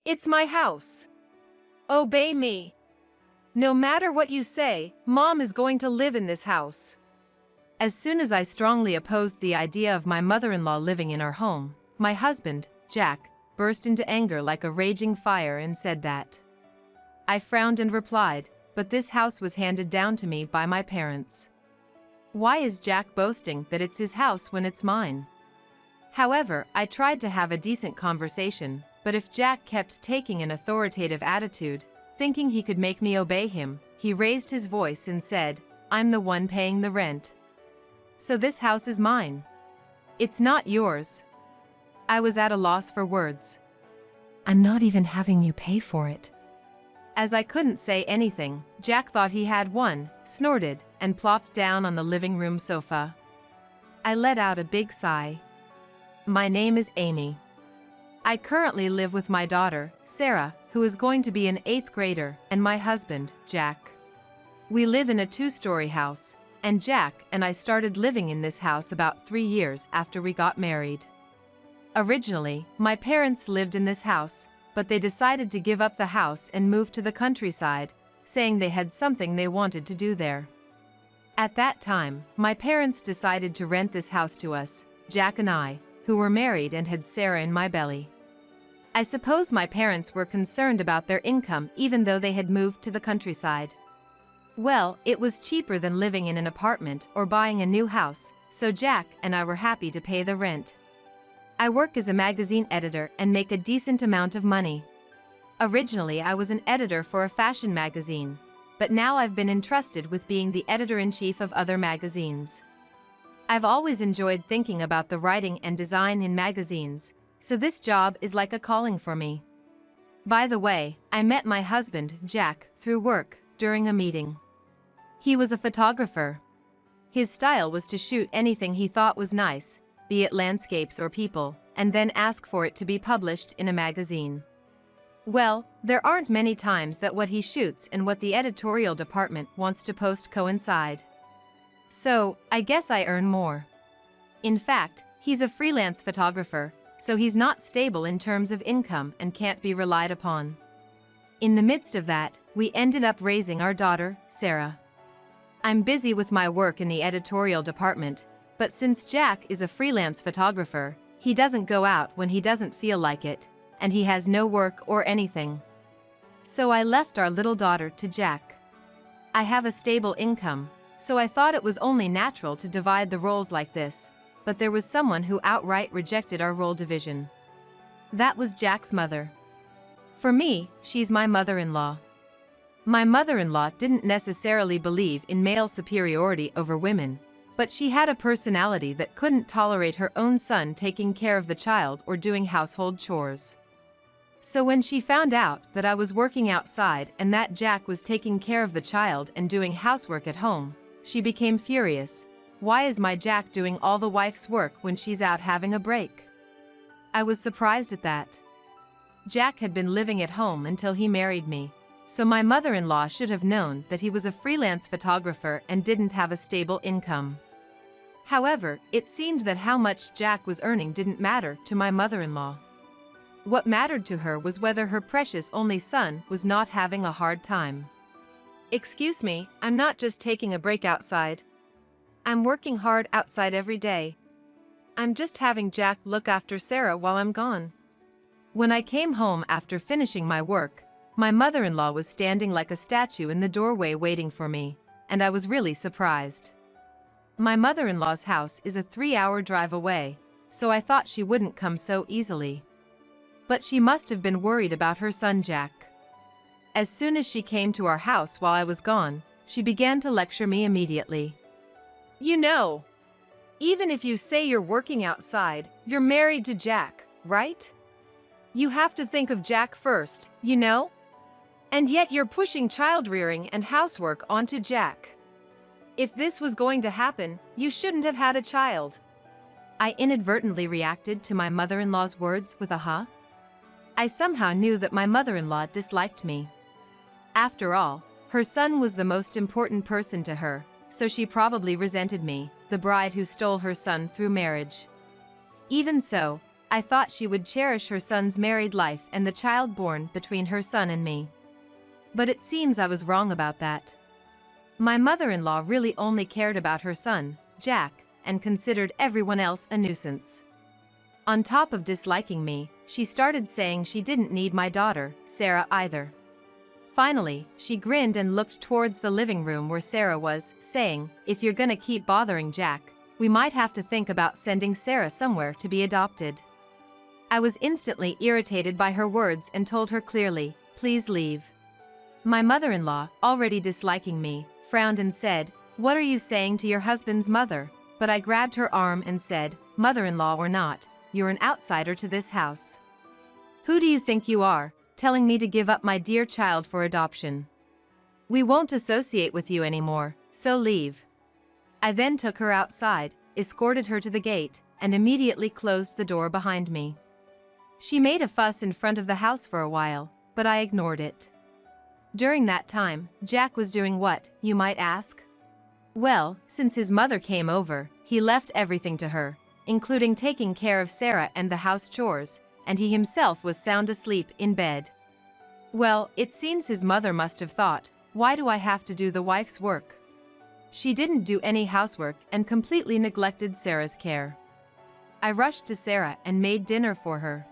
It's my house. Obey me. No matter what you say, Mom is going to live in this house. As soon as I strongly opposed the idea of my mother-in-law living in our home, my husband, Jack, burst into anger like a raging fire and said that. I frowned and replied, but this house was handed down to me by my parents. Why is Jack boasting that it's his house when it's mine? However, I tried to have a decent conversation, but if Jack kept taking an authoritative attitude, thinking he could make me obey him, he raised his voice and said, "I'm the one paying the rent. So this house is mine. It's not yours." I was at a loss for words. "I'm not even having you pay for it." As I couldn't say anything, Jack thought he had one, snorted, and plopped down on the living room sofa. I let out a big sigh. My name is Amy. I currently live with my daughter, Sarah, who is going to be an 8th grader, and my husband, Jack. We live in a 2-story house, and Jack and I started living in this house about 3 years after we got married. Originally, my parents lived in this house, but they decided to give up the house and move to the countryside, saying they had something they wanted to do there. At that time, my parents decided to rent this house to us, Jack and I, who were married and had Sarah in my belly. I suppose my parents were concerned about their income even though they had moved to the countryside. Well, it was cheaper than living in an apartment or buying a new house, so Jack and I were happy to pay the rent. I work as a magazine editor and make a decent amount of money. Originally, I was an editor for a fashion magazine, but now I've been entrusted with being the editor-in-chief of other magazines. I've always enjoyed thinking about the writing and design in magazines, so this job is like a calling for me. By the way, I met my husband, Jack, through work, during a meeting. He was a photographer. His style was to shoot anything he thought was nice, be it landscapes or people, and then ask for it to be published in a magazine. Well, there aren't many times that what he shoots and what the editorial department wants to post coincide. So, I guess I earn more. In fact, he's a freelance photographer, so he's not stable in terms of income and can't be relied upon. In the midst of that, we ended up raising our daughter, Sarah. I'm busy with my work in the editorial department, but since Jack is a freelance photographer, he doesn't go out when he doesn't feel like it, and he has no work or anything. So I left our little daughter to Jack. I have a stable income, so I thought it was only natural to divide the roles like this, but there was someone who outright rejected our role division. That was Jack's mother. For me, she's my mother-in-law. My mother-in-law didn't necessarily believe in male superiority over women, but she had a personality that couldn't tolerate her own son taking care of the child or doing household chores. So when she found out that I was working outside and that Jack was taking care of the child and doing housework at home, she became furious. Why is my Jack doing all the wife's work when she's out having a break? I was surprised at that. Jack had been living at home until he married me, so my mother-in-law should have known that he was a freelance photographer and didn't have a stable income. However, it seemed that how much Jack was earning didn't matter to my mother-in-law. What mattered to her was whether her precious only son was not having a hard time. "Excuse me, I'm not just taking a break outside. I'm working hard outside every day. I'm just having Jack look after Sarah while I'm gone." When I came home after finishing my work, my mother-in-law was standing like a statue in the doorway waiting for me, and I was really surprised. My mother-in-law's house is a 3-hour drive away, so I thought she wouldn't come so easily. But she must have been worried about her son Jack. As soon as she came to our house while I was gone, she began to lecture me immediately. "You know, even if you say you're working outside, you're married to Jack, right? You have to think of Jack first, you know? And yet you're pushing child-rearing and housework onto Jack. If this was going to happen, you shouldn't have had a child." I inadvertently reacted to my mother-in-law's words with a huh. I somehow knew that my mother-in-law disliked me. After all, her son was the most important person to her, so she probably resented me, the bride who stole her son through marriage. Even so, I thought she would cherish her son's married life and the child born between her son and me. But it seems I was wrong about that. My mother-in-law really only cared about her son, Jack, and considered everyone else a nuisance. On top of disliking me, she started saying she didn't need my daughter, Sarah, either. Finally, she grinned and looked towards the living room where Sarah was, saying, "If you're gonna keep bothering Jack, we might have to think about sending Sarah somewhere to be adopted." I was instantly irritated by her words and told her clearly, "Please leave." My mother-in-law, already disliking me, frowned and said, "What are you saying to your husband's mother?" But I grabbed her arm and said, "Mother-in-law or not, you're an outsider to this house. Who do you think you are, telling me to give up my dear child for adoption? We won't associate with you anymore, so leave." I then took her outside, escorted her to the gate, and immediately closed the door behind me. She made a fuss in front of the house for a while, but I ignored it. During that time, Jack was doing what, you might ask? Well, since his mother came over, he left everything to her, including taking care of Sarah and the house chores, and he himself was sound asleep in bed. Well, it seems his mother must have thought, why do I have to do the wife's work? She didn't do any housework and completely neglected Sarah's care. I rushed to Sarah and made dinner for her.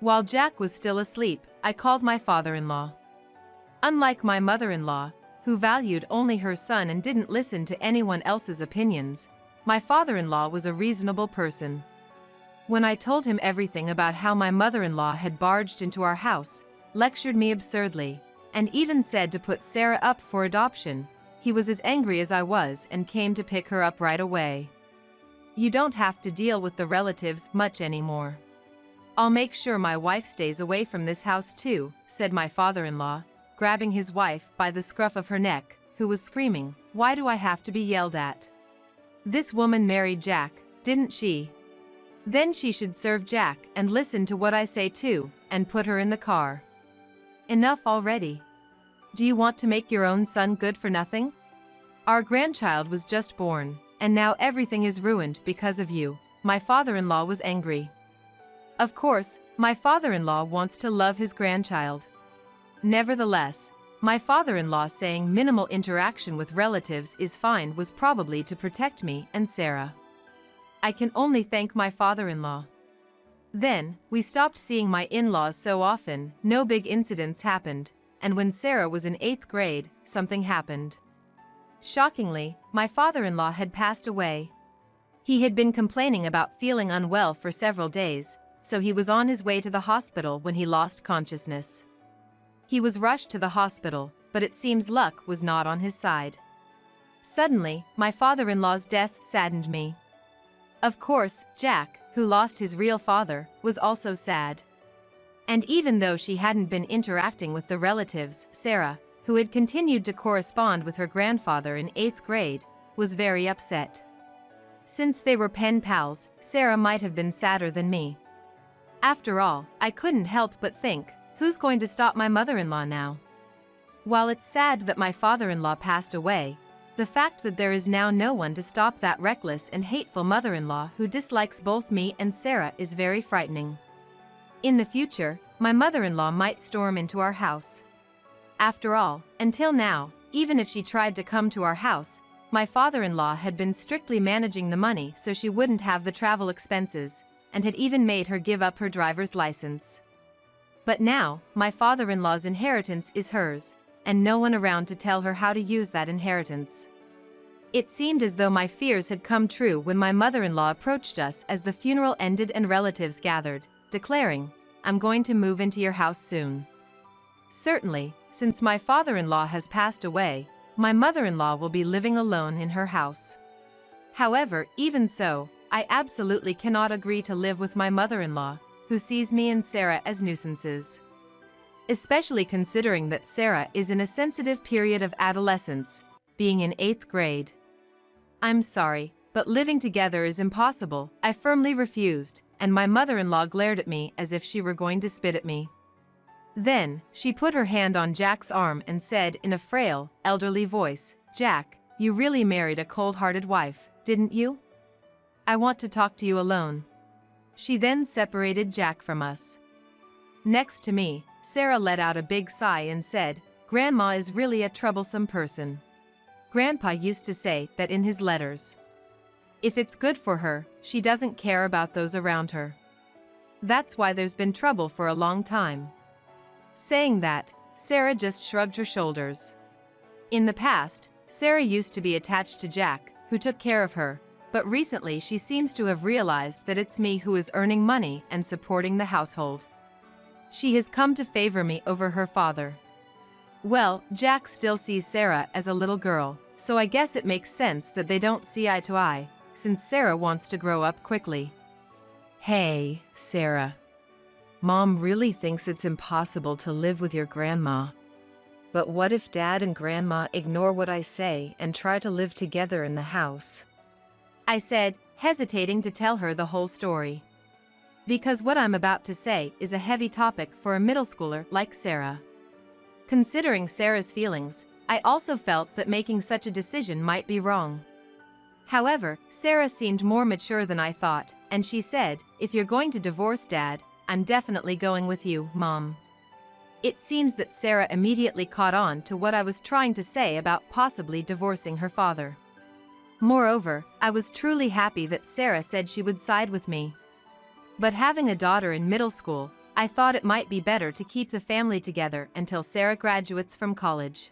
While Jack was still asleep, I called my father-in-law. Unlike my mother-in-law, who valued only her son and didn't listen to anyone else's opinions, my father-in-law was a reasonable person. When I told him everything about how my mother-in-law had barged into our house, lectured me absurdly, and even said to put Sarah up for adoption, he was as angry as I was and came to pick her up right away. "You don't have to deal with the relatives much anymore. I'll make sure my wife stays away from this house too," said my father-in-law, grabbing his wife by the scruff of her neck, who was screaming, "Why do I have to be yelled at? This woman married Jack, didn't she? Then she should serve Jack and listen to what I say too, and put her in the car. Enough already. Do you want to make your own son good for nothing? Our grandchild was just born, and now everything is ruined because of you." My father-in-law was angry. Of course, my father-in-law wants to love his grandchild. Nevertheless, my father-in-law saying minimal interaction with relatives is fine was probably to protect me and Sarah. I can only thank my father-in-law. Then, we stopped seeing my in-laws so often, no big incidents happened, and when Sarah was in 8th grade, something happened. Shockingly, my father-in-law had passed away. He had been complaining about feeling unwell for several days, so he was on his way to the hospital when he lost consciousness. He was rushed to the hospital, but it seems luck was not on his side. Suddenly, my father-in-law's death saddened me. Of course, Jack, who lost his real father, was also sad. And even though she hadn't been interacting with the relatives, Sarah, who had continued to correspond with her grandfather in 8th grade, was very upset. Since they were pen pals, Sarah might have been sadder than me. After all, I couldn't help but think, who's going to stop my mother-in-law now? While it's sad that my father-in-law passed away, the fact that there is now no one to stop that reckless and hateful mother-in-law who dislikes both me and Sarah is very frightening. In the future, my mother-in-law might storm into our house. After all, until now, even if she tried to come to our house, my father-in-law had been strictly managing the money so she wouldn't have the travel expenses, and had even made her give up her driver's license. But now, my father-in-law's inheritance is hers, and no one around to tell her how to use that inheritance. It seemed as though my fears had come true when my mother-in-law approached us as the funeral ended and relatives gathered, declaring, "I'm going to move into your house soon." Certainly, since my father-in-law has passed away, my mother-in-law will be living alone in her house. However, even so, I absolutely cannot agree to live with my mother-in-law, who sees me and Sarah as nuisances. Especially considering that Sarah is in a sensitive period of adolescence, being in 8th grade. "I'm sorry, but living together is impossible," I firmly refused, and my mother-in-law glared at me as if she were going to spit at me. Then, she put her hand on Jack's arm and said in a frail, elderly voice, "Jack, you really married a cold-hearted wife, didn't you? I want to talk to you alone." She then separated Jack from us. Next to me, Sarah let out a big sigh and said, "Grandma is really a troublesome person. Grandpa used to say that in his letters. If it's good for her, she doesn't care about those around her. That's why there's been trouble for a long time." Saying that, Sarah just shrugged her shoulders. In the past, Sarah used to be attached to Jack, who took care of her, but recently she seems to have realized that it's me who is earning money and supporting the household. She has come to favor me over her father. Well, Jack still sees Sarah as a little girl, so I guess it makes sense that they don't see eye to eye, since Sarah wants to grow up quickly. "Hey, Sarah. Mom really thinks it's impossible to live with your grandma. But what if Dad and Grandma ignore what I say and try to live together in the house?" I said, hesitating to tell her the whole story. Because what I'm about to say is a heavy topic for a middle schooler like Sarah. Considering Sarah's feelings, I also felt that making such a decision might be wrong. However, Sarah seemed more mature than I thought, and she said, "If you're going to divorce Dad, I'm definitely going with you, Mom." It seems that Sarah immediately caught on to what I was trying to say about possibly divorcing her father. Moreover, I was truly happy that Sarah said she would side with me. But having a daughter in middle school, I thought it might be better to keep the family together until Sarah graduates from college.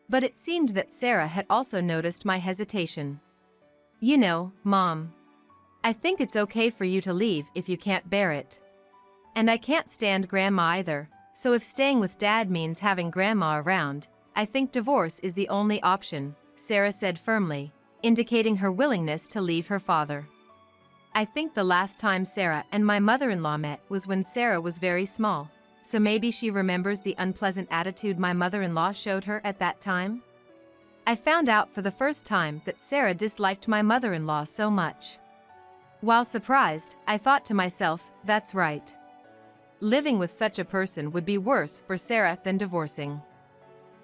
But it seemed that Sarah had also noticed my hesitation. "You know, Mom, I think it's okay for you to leave if you can't bear it. And I can't stand Grandma either, so if staying with Dad means having Grandma around, I think divorce is the only option," Sarah said firmly, indicating her willingness to leave her father. I think the last time Sarah and my mother-in-law met was when Sarah was very small, so maybe she remembers the unpleasant attitude my mother-in-law showed her at that time. I found out for the first time that Sarah disliked my mother-in-law so much. While surprised, I thought to myself, that's right. Living with such a person would be worse for Sarah than divorcing.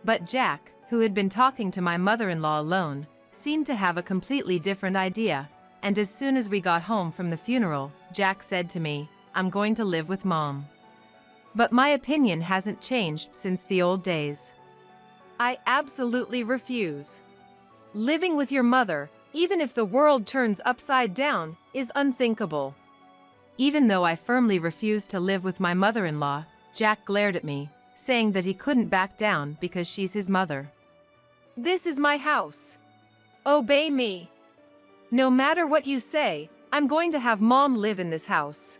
But Jack, who had been talking to my mother-in-law alone, seemed to have a completely different idea, and as soon as we got home from the funeral, Jack said to me, "I'm going to live with Mom." But my opinion hasn't changed since the old days. I absolutely refuse. Living with your mother, even if the world turns upside down, is unthinkable. Even though I firmly refused to live with my mother-in-law, Jack glared at me, saying that he couldn't back down because she's his mother. "This is my house. Obey me. No matter what you say, I'm going to have Mom live in this house."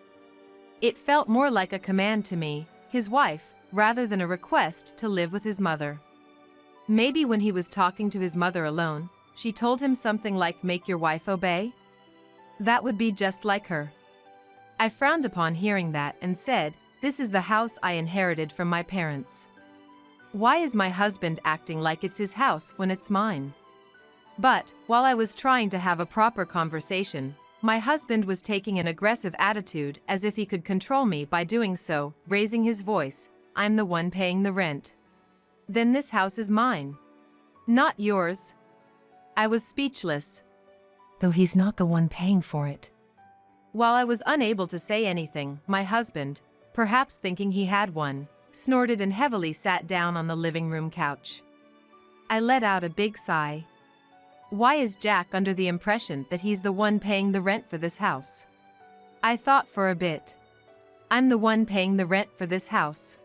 It felt more like a command to me, his wife, rather than a request to live with his mother. Maybe when he was talking to his mother alone, she told him something like, "Make your wife obey?" That would be just like her. I frowned upon hearing that and said, "This is the house I inherited from my parents. Why is my husband acting like it's his house when it's mine?" But, while I was trying to have a proper conversation, my husband was taking an aggressive attitude as if he could control me by doing so, raising his voice, "I'm the one paying the rent. Then this house is mine. Not yours." I was speechless. Though he's not the one paying for it. While I was unable to say anything, my husband, perhaps thinking he had one, snorted and heavily sat down on the living room couch. I let out a big sigh. Why is Jack under the impression that he's the one paying the rent for this house? I thought for a bit. I'm the one paying the rent for this house.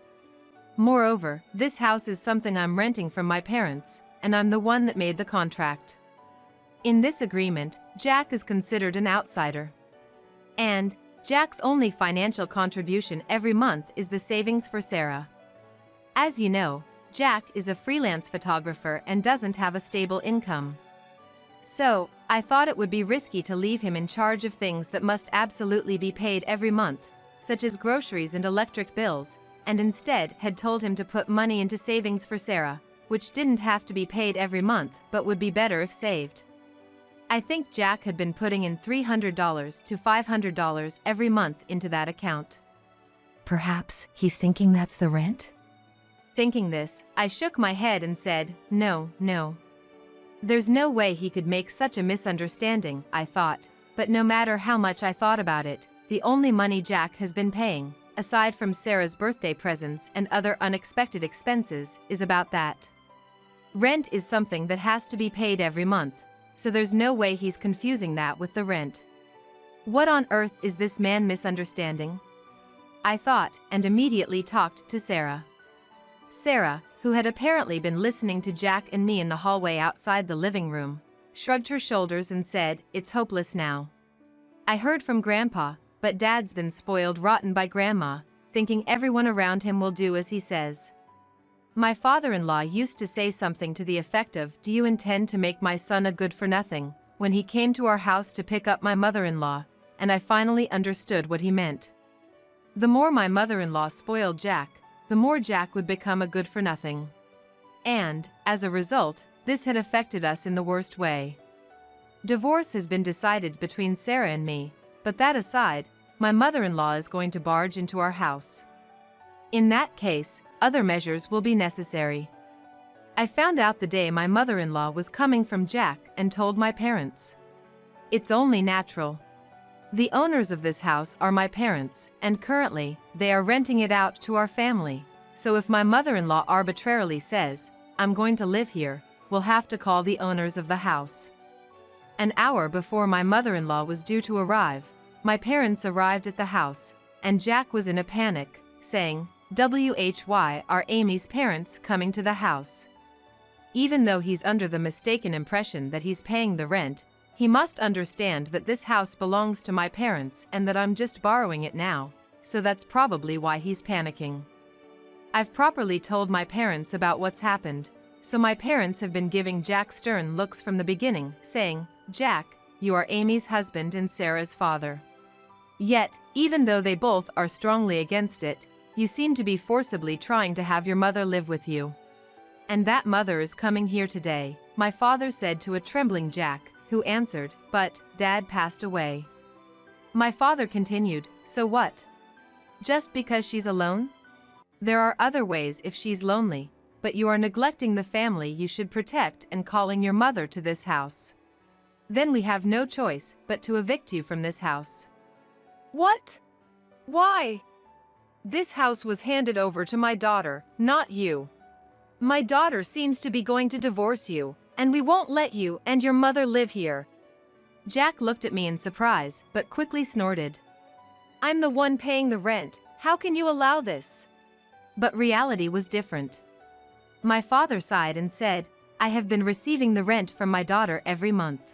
Moreover, this house is something I'm renting from my parents, and I'm the one that made the contract. In this agreement, Jack is considered an outsider. And Jack's only financial contribution every month is the savings for Sarah. As you know, Jack is a freelance photographer and doesn't have a stable income. So, I thought it would be risky to leave him in charge of things that must absolutely be paid every month, such as groceries and electric bills, and instead had told him to put money into savings for Sarah, which didn't have to be paid every month but would be better if saved. I think Jack had been putting in $300 to $500 every month into that account. Perhaps he's thinking that's the rent? Thinking this, I shook my head and said, No. There's no way he could make such a misunderstanding, I thought, but no matter how much I thought about it, the only money Jack has been paying, aside from Sarah's birthday presents and other unexpected expenses, is about that. Rent is something that has to be paid every month, so there's no way he's confusing that with the rent. What on earth is this man misunderstanding? I thought, and immediately talked to Sarah. Sarah, who had apparently been listening to Jack and me in the hallway outside the living room, shrugged her shoulders and said, "It's hopeless now. I heard from Grandpa, but Dad's been spoiled rotten by Grandma, thinking everyone around him will do as he says. My father-in-law used to say something to the effect of, 'Do you intend to make my son a good-for-nothing?' when he came to our house to pick up my mother-in-law, and I finally understood what he meant. The more my mother-in-law spoiled Jack, the more Jack would become a good-for-nothing. And, as a result, this had affected us in the worst way. Divorce has been decided between Sarah and me, but that aside, my mother-in-law is going to barge into our house. In that case, other measures will be necessary. I found out the day my mother-in-law was coming from Jack and told my parents. It's only natural. The owners of this house are my parents, and currently, they are renting it out to our family, so if my mother-in-law arbitrarily says, 'I'm going to live here,' we'll have to call the owners of the house." An hour before my mother-in-law was due to arrive, my parents arrived at the house, and Jack was in a panic, saying, "WHY are Amy's parents coming to the house?" Even though he's under the mistaken impression that he's paying the rent, he must understand that this house belongs to my parents and that I'm just borrowing it now, so that's probably why he's panicking. I've properly told my parents about what's happened, so my parents have been giving Jack stern looks from the beginning, saying, "Jack, you are Amy's husband and Sarah's father. Yet, even though they both are strongly against it, you seem to be forcibly trying to have your mother live with you. And that mother is coming here today," my father said to a trembling Jack, who answered, "But, Dad passed away." My father continued, "So what? Just because she's alone? There are other ways if she's lonely, but you are neglecting the family you should protect and calling your mother to this house. Then we have no choice but to evict you from this house." "What? Why? This house was handed over to my daughter, not you. My daughter seems to be going to divorce you, and we won't let you and your mother live here." Jack looked at me in surprise, but quickly snorted. "I'm the one paying the rent, how can you allow this?" But reality was different. My father sighed and said, "I have been receiving the rent from my daughter every month.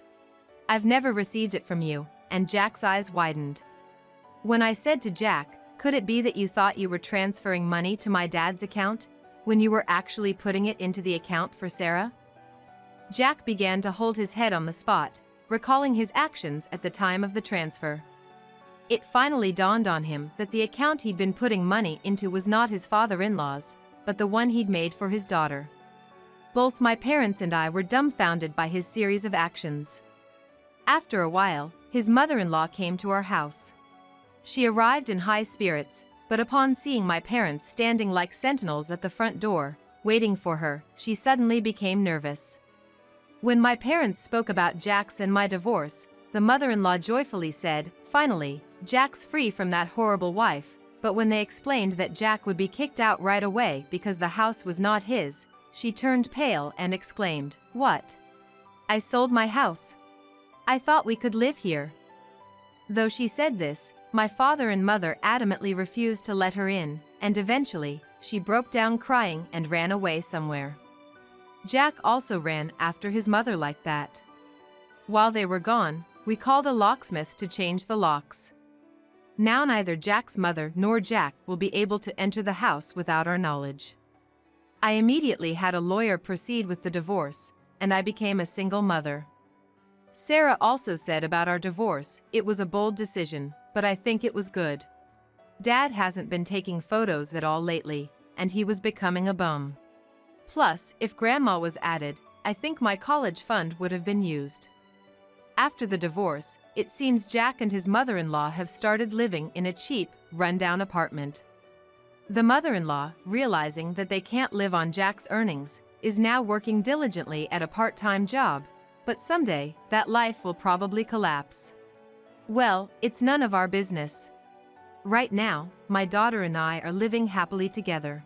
I've never received it from you," and Jack's eyes widened. When I said to Jack, "Could it be that you thought you were transferring money to my dad's account, when you were actually putting it into the account for Sarah?" Jack began to hold his head on the spot, recalling his actions at the time of the transfer. It finally dawned on him that the account he'd been putting money into was not his father-in-law's, but the one he'd made for his daughter. Both my parents and I were dumbfounded by his series of actions. After a while, his mother-in-law came to our house. She arrived in high spirits, but upon seeing my parents standing like sentinels at the front door, waiting for her, she suddenly became nervous. When my parents spoke about Jack's and my divorce, the mother-in-law joyfully said, "Finally, Jack's free from that horrible wife," but when they explained that Jack would be kicked out right away because the house was not his, she turned pale and exclaimed, "What? I sold my house. I thought we could live here." Though she said this, my father and mother adamantly refused to let her in, and eventually, she broke down crying and ran away somewhere. Jack also ran after his mother like that. While they were gone, we called a locksmith to change the locks. Now neither Jack's mother nor Jack will be able to enter the house without our knowledge. I immediately had a lawyer proceed with the divorce, and I became a single mother. Sarah also said about our divorce, "It was a bold decision, but I think it was good. Dad hasn't been taking photos at all lately, and he was becoming a bum. Plus, if Grandma was added, I think my college fund would have been used." After the divorce, it seems Jack and his mother-in-law have started living in a cheap, run-down apartment. The mother-in-law, realizing that they can't live on Jack's earnings, is now working diligently at a part-time job, but someday, that life will probably collapse. Well, it's none of our business. Right now, my daughter and I are living happily together.